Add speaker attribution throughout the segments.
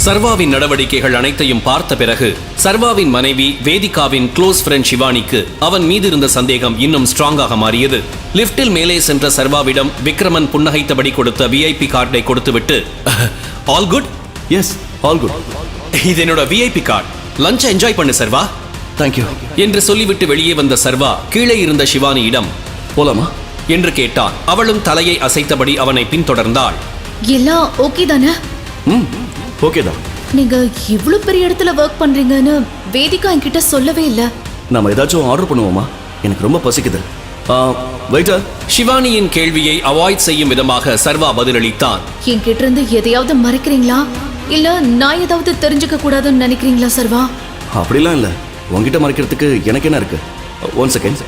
Speaker 1: சர்வாவின் நடவடிக்கைகள் அனைத்தையும் பார்த்த பிறகு சர்வாவின் மனைவி வேதிகாவின் க்ளோஸ் ஃப்ரெண்ட் சிவானிக்கு அவன் மீது இருந்த சந்தேகம் இன்னும் ஸ்ட்ராங்காக மாறியது. லிப்டில் மேலே சென்ற சர்வாவிடம் விக்ரமன் புன்னகைத்தபடி கொடுத்த விஐபி கார்டை கொடுத்துவிட்டு, all good?
Speaker 2: Yes, all good.
Speaker 1: இது என்னோட விஐபி கார்டு, லஞ்ச் என்ஜாய் பண்ணு சர்வா.
Speaker 2: தேங்க்யூ
Speaker 1: என்று சொல்லிவிட்டு வெளியே வந்த சர்வா கீழே இருந்த சிவானியிடம்,
Speaker 2: போலாமா
Speaker 1: என்று கேட்டான். அவளும் தலையை அசைத்தபடி அவனை பின்தொடர்ந்தாள்.
Speaker 3: எல்லாம் ஓகே தானே?
Speaker 2: ஓகே தான்.
Speaker 3: நீங்க இவ்வளவு பெரிய இடத்துல ஒர்க் பண்றீங்கன்னு வேதிகா என்கிட்ட சொல்லவே இல்ல.
Speaker 2: நாம ஏதாச்சும் ஆர்டர் பண்ணுவோமா? எனக்கு ரொம்ப பசிக்குது. வெயிட்டர்.
Speaker 1: சிவானியின் கேள்வியை அவாய்ட் செய்யும் விதமாக சர்வா பதிலளித்தான்.
Speaker 3: என்கிட்ட இருந்து எதையாவது மறைக்கிறீங்களா, இல்ல நான் ஏதாவது தெரிஞ்சுக்க கூடாதுன்னு நினைக்கிறீங்களா சர்வா?
Speaker 2: அப்படிலாம் இல்ல, உங்ககிட்ட மறைக்கிறதுக்கு எனக்கு என்ன இருக்கு? 1 செகண்ட்.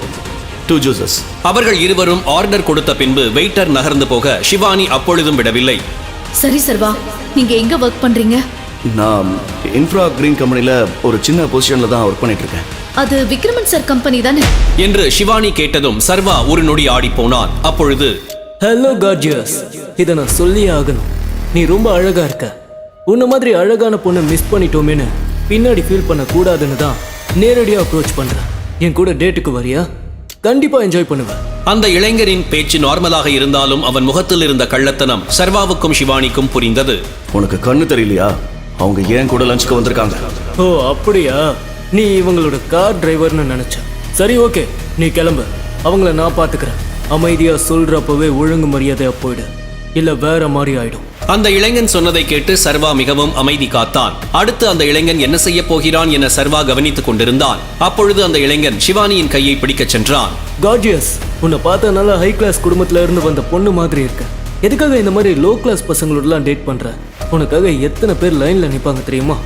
Speaker 2: 2 ஜூசஸ்.
Speaker 1: அவர்கள் இருவரும் ஆர்டர் கொடுத்த பின்பு வெயிட்டர் நகர்ந்து போக சிவானி அப்பொழுதும் விடவில்லை.
Speaker 3: சரி சர்வா, நீங்க எங்க ஒர்க் பண்றீங்க?
Speaker 2: நான் இன்ஃப்ரா கிரீன் கம்பெனில ஒரு சின்ன பொசிஷன்ல தான் ஒர்க் பண்ணிட்டு இருக்கேன்.
Speaker 3: அது விக்ரமன் சார் கம்பெனி தானே?
Speaker 1: என்று சிவானி கேட்டதும் சர்வா ஒரு நொடி ஆடி போனான். அப்பொழுது,
Speaker 4: ஹலோ கார்ஜியஸ், இதை நான் சொல்லியே ஆகணும். நீ ரொம்ப அழகா இருக்க. உன்ன மாதிரி அழகான பொண்ணை மிஸ் பண்ணிட்டோமேனு பின்னாடி ஃபீல் பண்ண கூடாதுன்னு தான் நேரடியாக அப்ரோச் பண்றேன். என் கூட டேட்டுக்கு வரியா? கண்டிப்பா என்ஜாய் பண்ணுவேன்.
Speaker 1: அந்த இளைஞரின் பேச்சு நார்மலாக இருந்தாலும் அவன் முகத்தில் இருந்த கள்ளத்தனம் சர்வாவுக்கும் சிவானிக்கும் புரிந்தது.
Speaker 2: உனக்கு கண்ணு தெரியலையா? அவங்க ஏன் கூட லஞ்சுக்கு வந்திருக்காங்க.
Speaker 4: ஓ அப்படியா? நீ இவங்களோட கார் டிரைவர்னு நினைச்ச. சரி ஓகே, நீ கிளம்பு, அவங்கள நான் பாத்துக்கிறேன். அமைதியா சொல்றப்பவே ஒழுங்கு மரியாதையா போயிடு, இல்ல வேற மாதிரி ஆயிடும்.
Speaker 1: அந்த இளைஞன் சொன்னதை கேட்டு சர்வா மிகவும் அமைதி காத்தான். அடுத்து அந்த இளைஞன் என்ன செய்ய போகிறான் என சர்வா கவனித்துக் கொண்டிருந்தான். அப்பொழுது அந்த இளைஞன் சிவானியின் கையை பிடிக்கச் சென்றான்.
Speaker 4: கார்ஜியஸ், உன்னை பார்த்தா நல்லா ஹை கிளாஸ் குடும்பத்துல இருந்து வந்த பொண்ணு மாதிரி இருக்க. எதுக்காக இந்த மாதிரி லோ கிளாஸ் பசங்களோடலாம் டேட் பண்ற? உனக்காக எத்தனை பேர் லைன்ல நிப்பாங்க தெரியுமா?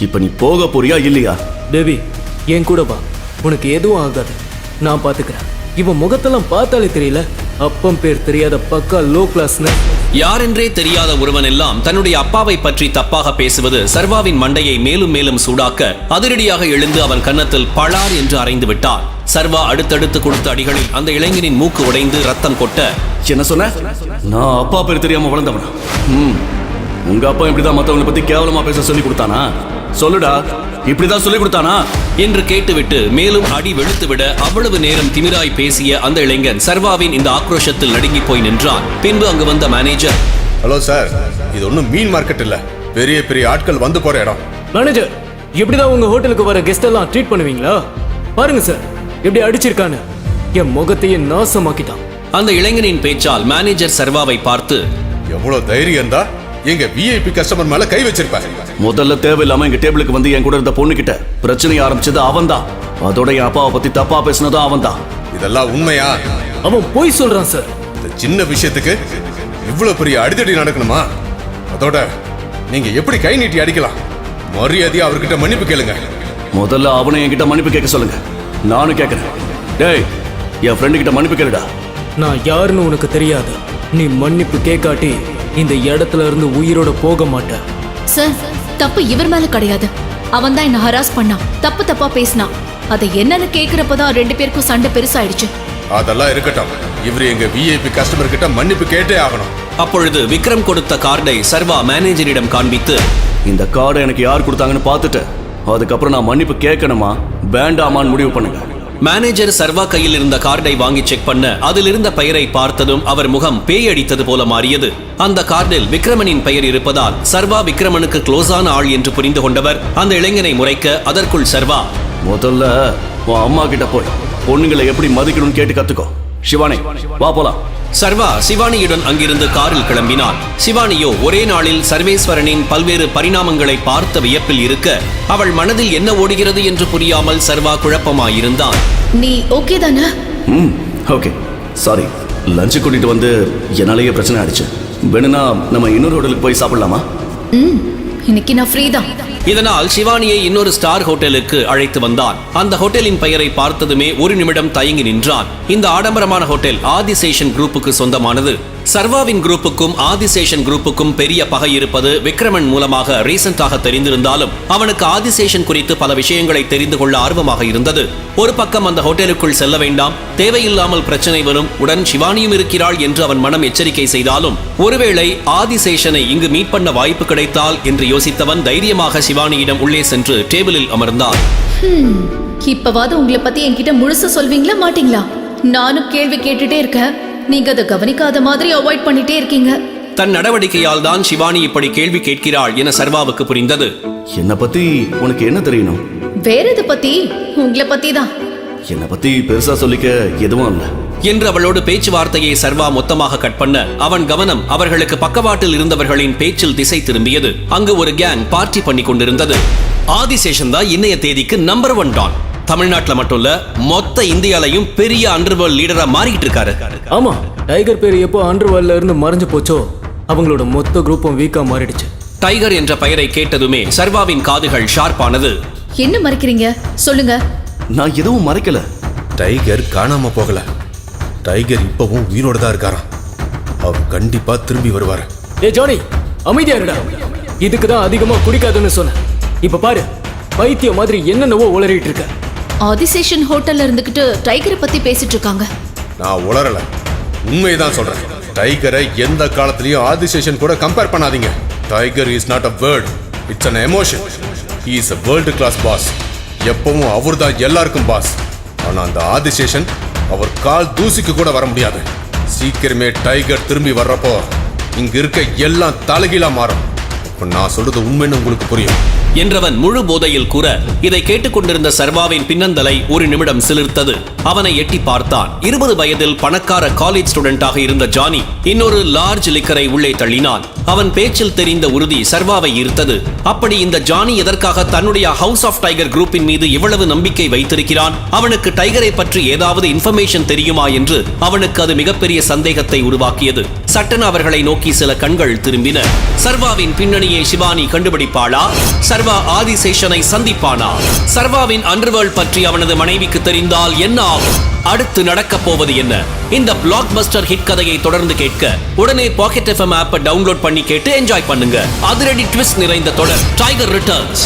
Speaker 2: இப்ப நீ போக போறியா இல்லையா?
Speaker 4: தேவி, என் கூட வா, உனக்கு எதுவும் ஆகாது, நான் பாத்துக்கிறேன். இவன் முகத்தெல்லாம் பார்த்தாலே தெரியல, அப்பம் பேர் தெரியாத பக்கா லோ கிளாஸ்னு.
Speaker 1: யாரென்றே தெரியாத ஒருவன் எல்லாம் தன்னுடைய அப்பாவை பற்றி தப்பாக பேசுவது சர்வாவின் மண்டையை மேலும் மேலும் சூடாக்க அதிரடியாக எழுந்து அவன் கன்னத்தில் பளார் என்று அறைந்து விட்டான். சர்வா அடுத்தடுத்து கொடுத்த அடிகளில் அந்த இளைஞனின் மூக்கு உடைந்து ரத்தம் கொட்ட,
Speaker 2: என்ன சொன்ன? நான் அப்பா பேர் தெரியாம வளர்ந்தவனா? உங்க அப்பா இப்படிதான் மத்தவங்களை பத்தி கேவலமா பேச சொல்லி கொடுத்தானா? சொல்லுடா, இப்படிதான் சொல்லி கொடுத்தானா
Speaker 1: என்று கேட்டுவிட்டு மேலும் அடி வெளுத்துவிட அவ்வளவு நேரம் திமிராய் பேசிய அந்த இளைஞன் சர்வாவின் இந்த ஆக்ரோஷத்தில் நடுங்கி போய் நின்றான். பின்பு அங்கு வந்த மேனேஜர்,
Speaker 5: ஹலோ சார், இது ஒன்றும் மீன் மார்க்கெட் இல்ல, பெரிய பெரிய ஆட்கள் வந்து போற இடம்.
Speaker 4: மேனேஜர், இப்படிதான் உங்க ஹோட்டலுக்கு வர கெஸ்ட் எல்லாம் ட்ரீட் பண்ணுவீங்களா? பாருங்க சார், எப்படி அடிச்சிருக்கான்னு. என் முகத்தையே நாசமாக்கிட்டான்.
Speaker 1: அந்த இளைஞனின் பேச்சால் மேனேஜர் சர்வாவை பார்த்து,
Speaker 5: எவ்வளவு தைரியம் தான் எங்க விஐபி கஸ்டமர் மேல கை வச்சிருப்பாங்க.
Speaker 2: முதல்ல தேவையில்லாம எங்க டேபிளுக்கு வந்து என் கூட இருந்த பொண்ணு கிட்ட பிரச்சனையை ஆரம்பிச்சது அவன் தான். அதோட என் அப்பாவை பத்தி தப்பா பேசினதும் அவன் தான்.
Speaker 5: இதெல்லாம் உண்மையா?
Speaker 4: அவன் போய் சொல்றான் சார்.
Speaker 5: இந்த சின்ன விஷயத்துக்கு இவ்வளவு பெரிய அடிதடி நடக்கணுமா? அதோட நீங்க எப்படி கை நீட்டி அடிக்கலாம்? மரியாதையா அவர்கிட்ட மன்னிப்பு கேளுங்க.
Speaker 2: முதல்ல அவனை என்கிட்ட மன்னிப்பு கேட்க சொல்லுங்க, நானும் கேட்கிறேன். டேய், என் ஃப்ரெண்டு கிட்ட மன்னிப்பு கேளுடா.
Speaker 4: நான் யாருன்னு உனக்கு தெரியாது. நீ மன்னிப்பு கேட்காட்டி இந்த இடத்துல இருந்து உயிரோட போக மாட்டேன்.
Speaker 3: சார், தப்பு இவர் மேல கிடையாது. அவன் தான் என்ன ஹராஸ் பண்ணான், தப்பு தப்பா பேசினான். அதை என்னன்னு கேக்குறப்பதான் 2 பேருக்கும் சண்டை பெருசாயிடுச்சு.
Speaker 5: அதெல்லாம் இருக்கட்டும், இவரு எங்க விஐபி கஸ்டமர் கிட்ட மன்னிப்பு கேட்டே ஆகணும்.
Speaker 1: அப்பொழுது விக்ரம் கொடுத்த கார்டை சர்வா மேனேஜரிடம் காண்பித்து,
Speaker 2: இந்த கார்டை எனக்கு யார் கொடுத்தாங்கன்னு பார்த்துட்டு அதுக்கப்புறம் நான் மன்னிப்பு கேட்கணுமா வேண்டாமான்னு முடிவு பண்ணுங்க.
Speaker 1: மேனேஜர் சர்வா கையில் இருந்த கார்டை வாங்கி செக் பண்ண அதில் இருந்த பெயரை பார்த்ததும் அவர் முகம் பேய் அடித்தது போல மாறியது. அந்த கார்டில் விக்ரமனின் பெயர் இருப்பதால் சர்வா விக்ரமனுக்கு க்ளோஸான ஆள் என்று புரிந்து கொண்டவர் அந்த இளைஞனை முறைக்க, அதற்குள் சர்வா,
Speaker 2: முதல்ல உன் அம்மா கிட்ட போய் பொண்ணுங்களை எப்படி மதிக்கணும்னு கேட்டு கத்துக்கோ. சிவானி, வா போலாம்.
Speaker 1: சர்வா சிவானியுடன் அங்கிருந்து காரில் கிளம்பினான். சிவானியோ ஒரே நாளில் சர்வேஸ்வரனின் பல்வேறு பரிணாமங்களை பார்த்த வியப்பில் இருக்க, அவள் மனதில் என்ன ஓடுகிறது என்று புரியாமல் சர்வா குழப்பமாயிருந்தான்.
Speaker 3: நீ ஓகே தானே?
Speaker 2: ஓகே. சாரி, லஞ்சு கூட்டிட்டு வந்து என்னாலேயே பிரச்சனை ஆயிடுச்சு. வேணும்னா நம்ம இன்னொரு ஹோட்டலுக்கு போய் சாப்பிடலாமா?
Speaker 3: இன்னைக்கு நான் ஃப்ரீ தான்.
Speaker 1: இதனால் சிவானியை இன்னொரு ஸ்டார் ஹோட்டலுக்கு அழைத்து வந்தான். அந்த ஹோட்டலின் பெயரை பார்த்ததுமே ஒரு நிமிடம் தயங்கி நின்றான். இந்த ஆடம்பரமான ஹோட்டல் ஆதிசேஷன் குரூப்புக்கு சொந்தமானது. சர்வாவின் குரூப்புக்கும் ஆதிசேஷன் குரூப்புக்கும் பெரிய பகை இருப்பது விக்ரமன் மூலமாக ரீசெண்டாக தெரிந்திருந்தாலும் அவனுக்கு ஆதிசேஷன் குறித்து பல விஷயங்களை தெரிந்து கொள்ள ஆர்வமாக இருந்தது. ஒரு பக்கம் அந்த ஹோட்டலுக்குள் செல்ல வேண்டாம், தேவையில்லாமல் பிரச்சனை வரும், உடன் சிவானியும் இருக்கிறாள் என்று அவன் மனம் எச்சரிக்கை செய்தாலும் ஒருவேளை ஆதிசேஷனை இங்கு மீட் பண்ண வாய்ப்பு கிடைத்தால் என்று யோசித்தவன் தைரியமாக சிவானியிடம் உள்ளே சென்று டேபிளில் அமர்ந்தான்.
Speaker 3: இப்பவாது உங்களை பத்தி என்கிட்ட முழுசா சொல்வீங்களா மாட்டீங்களா? நானும் கேள்வி கேட்டுட்டே இருக்கேன், நீங்க அதை கவனிக்காத மாதிரி அவாய்ட் பண்ணிட்டே இருக்கீங்க.
Speaker 1: தன் நடவடிக்கையால் தான் சிவானி இப்படி கேள்வி கேட்கிறாள் என சர்வாவுக்கு புரிந்தது.
Speaker 2: என்னை பத்தி உனக்கு என்ன தெரியணும்?
Speaker 3: வேற எதை பத்தி? உங்களை பத்தி தான்.
Speaker 2: என்னை பத்தி பெருசா சொல்லிக்க எதுவும் இல்ல
Speaker 1: என்று அவளோடு பேச்சுவார்த்தையை சர்வா மொத்தமாக கட் பண்ண அவன் கவனம் அவர்களுக்கு பக்கவாட்டில் இருந்தவர்களின் பேச்சில் திசை திரும்பியது. அங்கு ஒரு கேங் பார்ட்டி பண்ணி கொண்டிருந்தது. ஆதிசேஷன் தான் இன்னைய தேதிக்கு நம்பர் 1 டான். தமிழ்நாட்டுல மட்டும் இல்ல, மொத்த இந்தியாலையும் பெரிய அண்டர்வேர்ல்ட் லீடரா மாறிட்டு இருக்காரு.
Speaker 4: ஆமா, டைகர் பேர் எப்போ அண்டர்வேர்ல்ட்ல இருந்து மறைஞ்சு போச்சோ அவங்களோட மொத்த குரூப்பும் வீக்கா மாறிடுச்சு.
Speaker 1: டைகர் என்ற பெயரை கேட்டதுமே சர்வாவின் காதுகள் ஷார்ப்பானது.
Speaker 3: என்ன மறைக்கிறீங்க? சொல்லுங்க.
Speaker 2: நான் எதுவும் மறைக்கல.
Speaker 5: டைகர் காணாம போகல. டைகர் இப்பவும் உயிரோட தான் இருக்காராம். அவர் கண்டிப்பா திரும்பி வருவாரு.
Speaker 4: ஏ ஜானி, அமைதியா இருடா. இதுக்கு தான் அதிகமா குடிக்காதுன்னு சொன்னேன். இப்ப பாரு, பைத்திய மாதிரி என்னென்னவோ உளறிட்டு இருக்க.
Speaker 3: ஆதிசேஷன் ஹோட்டல்ல இருந்துகிட்டு டைகரை பத்தி பேசிட்டு இருக்காங்க.
Speaker 5: நான் உளறல, உண்மைதான் சொல்றேன். டைகரை எந்த காலத்திலயும் ஆதிசேஷன் கூட கம்பேர் பண்ணாதீங்க. Tiger is not a word, it's an emotion. He is a world class boss. எப்பவும் அவர் தான் எல்லாருக்கும் பாஸ். ஆனா அந்த ஆதிசேஷன் அவர் கால் தூசிக்கு கூட வர முடியாது. சீக்கிரமே டைகர் திரும்பி வர்றப்போ இங்க இருக்க எல்லாம் தலைகீழா மாறும். இப்ப நான் சொல்றது உண்மைன்னு உங்களுக்கு புரியும்
Speaker 1: என்றவன் முழு போதையில் கூற இதை கேட்டுக்கொண்டிருந்த சர்வாவின் பின்னந்தலை ஒரு நிமிடம் சிலிர்த்தது. அவனை எட்டி பார்த்தான். 20 வயதில் பணக்கார காலேஜ் ஸ்டூடெண்டாக இருந்த ஜானி இன்னொரு லார்ஜ் லிக்கரை உள்ளே தள்ளினான். அவன் பேச்சில் தெரிந்த உறுதி சர்வாவை ஈர்த்தது. அப்படி இந்த ஜானி எதற்காக தன்னுடைய ஹவுஸ் ஆஃப் டைகர் குரூப்பின் மீது இவ்வளவு நம்பிக்கை வைத்திருக்கிறான்? அவனுக்கு டைகரை பற்றி ஏதாவது இன்ஃபர்மேஷன் தெரியுமா என்று அவனுக்கு அது மிகப்பெரிய சந்தேகத்தை உருவாக்கியது. சட்டென அவர்களை நோக்கி சில கண்கள் திரும்பின. சர்வாவின் பின்னணியை சிவானி கண்டுபிடிப்பாளா? சர்வா ஆதிசேஷனை சந்திப்பானா? சர்வாவின் அண்டர்வேர்ல்ட் பற்றி அவனது மனைவிக்கு தெரிந்தால் என்ன ஆகும்? அடுத்து நடக்கப் போவது என்ன? இந்த பிளாக் பஸ்டர் ஹிட் கதையை தொடர்ந்து கேட்க உடனே பாக்கெட் FM ஆப்பை டவுன்லோட் பண்ணி கேட்டு என்ஜாய் பண்ணுங்க. அதிரடி ட்விஸ்ட் நிறைந்த தொடர் டைகர் ரிட்டர்ன்ஸ்.